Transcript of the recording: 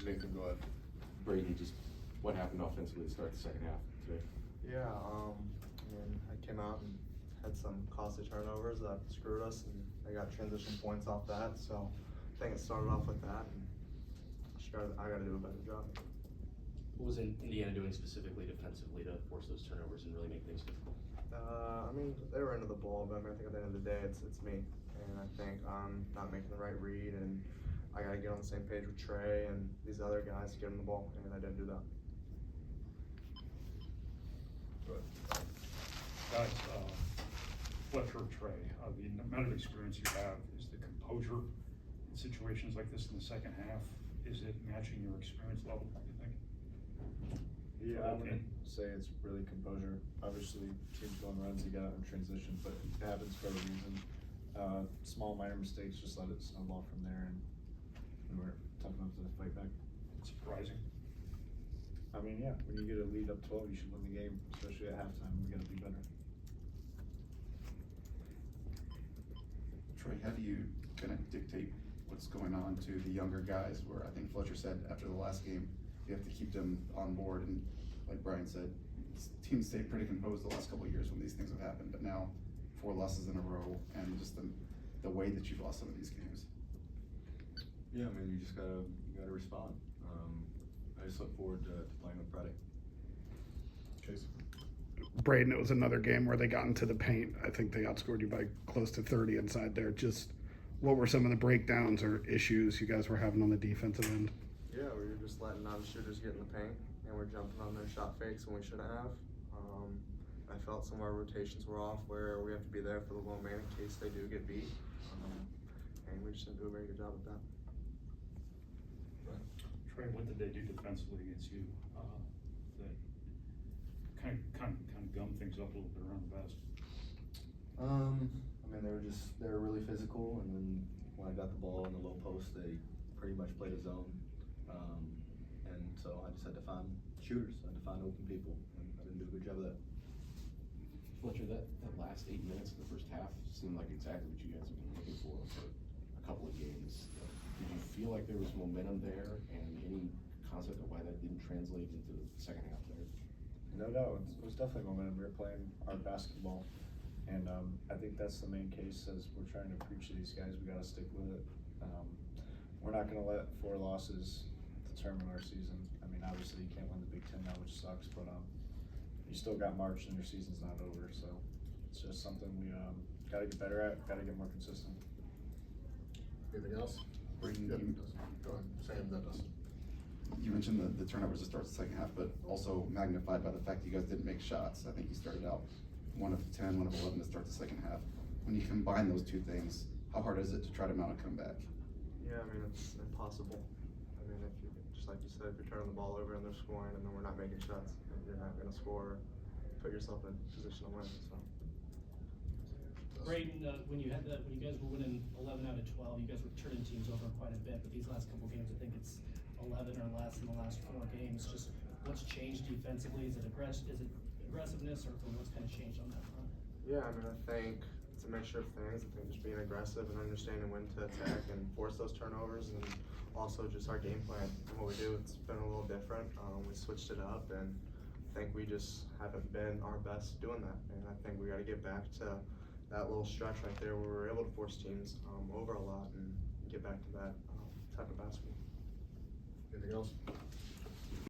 Nathan, go ahead. Braden, just what happened offensively to start the second half today? Yeah, I mean, I came out and had some costly turnovers that screwed us, and I got transition points off that. So I think it started off with that, and I got to do a better job. What was Indiana doing specifically defensively to force those turnovers and really make things difficult? I mean, they were into the ball, but I think at the end of the day, it's me, and I think I'm not making the right read, and I got to get on the same page with Trey and these other guys to get him the ball, and I didn't do that. Go ahead. Guys, Fletcher, Trey, the amount of experience you have, is the composure in situations like this in the second half, is it matching your experience level, you think? Yeah, I wouldn't say it's really composure. Obviously, teams going runs, you got out in transition, but it happens for a reason. Small minor mistakes, just let it snowball from there, and we were tough enough to fight back. Surprising. I mean, yeah, when you get a lead up 12, you should win the game, especially at halftime. We got to be better. Trey, how do you kind of dictate what's going on to the younger guys, where I think Fletcher said after the last game, you have to keep them on board, and like Brian said, teams stay pretty composed the last couple of years when these things have happened, but now 4 losses in a row, and just the way that you've lost some of these games. Yeah, I mean, you just gotta respond. I just look forward to playing with Friday. Case. Braden, it was another game where they got into the paint. I think they outscored you by close to 30 inside there. Just what were some of the breakdowns or issues you guys were having on the defensive end? Yeah, we were just letting non-shooters get in the paint, and we're jumping on their shot fakes when we shouldn't have. I felt some of our rotations were off, where we have to be there for the low man in case they do get beat, and we just didn't do a very good job with that. Trey, what did they do defensively against you that kind of gummed things up a little bit around the basket? I mean, they were really physical, and then when I got the ball in the low post, they pretty much played a zone, and so I just had to find shooters. I had to find open people, and I didn't do a good job of that. Fletcher, that last 8 minutes of the first half seemed like exactly what you guys have been looking for a couple of games. Did you feel like there was momentum there, and any concept of why that didn't translate into the second half there? No doubt, it was definitely momentum. We were playing our basketball, and I think that's the main case as we're trying to preach to these guys. We got to stick with it. We're not going to let 4 losses determine our season. I mean, obviously you can't win the Big Ten now, which sucks, but you still got March and your season's not over, so it's just something we got to get better at, got to get more consistent. Anything else? Braden, Yep, go ahead. Sam, that does. You mentioned the turnovers to start the second half, but also magnified by the fact that you guys didn't make shots. I think you started out 1 of 10, 1 of 11 to start the second half. When you combine those two things, how hard is it to try to mount a comeback? Yeah, I mean, it's impossible. I mean, if you, just like you said, if you're turning the ball over and they're scoring and then we're not making shots, then you're not going to score, put yourself in a position to win. So. Braden, when you guys were winning 11 out of 12, you guys were turning teams over quite a bit, but these last couple games, I think it's 11 or less in the last 4 games. Just what's changed defensively? Is it aggressiveness, or what's kind of changed on that front? Yeah, I mean, I think it's a mixture of things. I think just being aggressive and understanding when to attack and force those turnovers, and also just our game plan and what we do. It's been a little different. We switched it up, and I think we just haven't been our best doing that. And I think we got to get back to that little stretch right there where we were able to force teams over a lot and get back to that type of basketball. Anything else?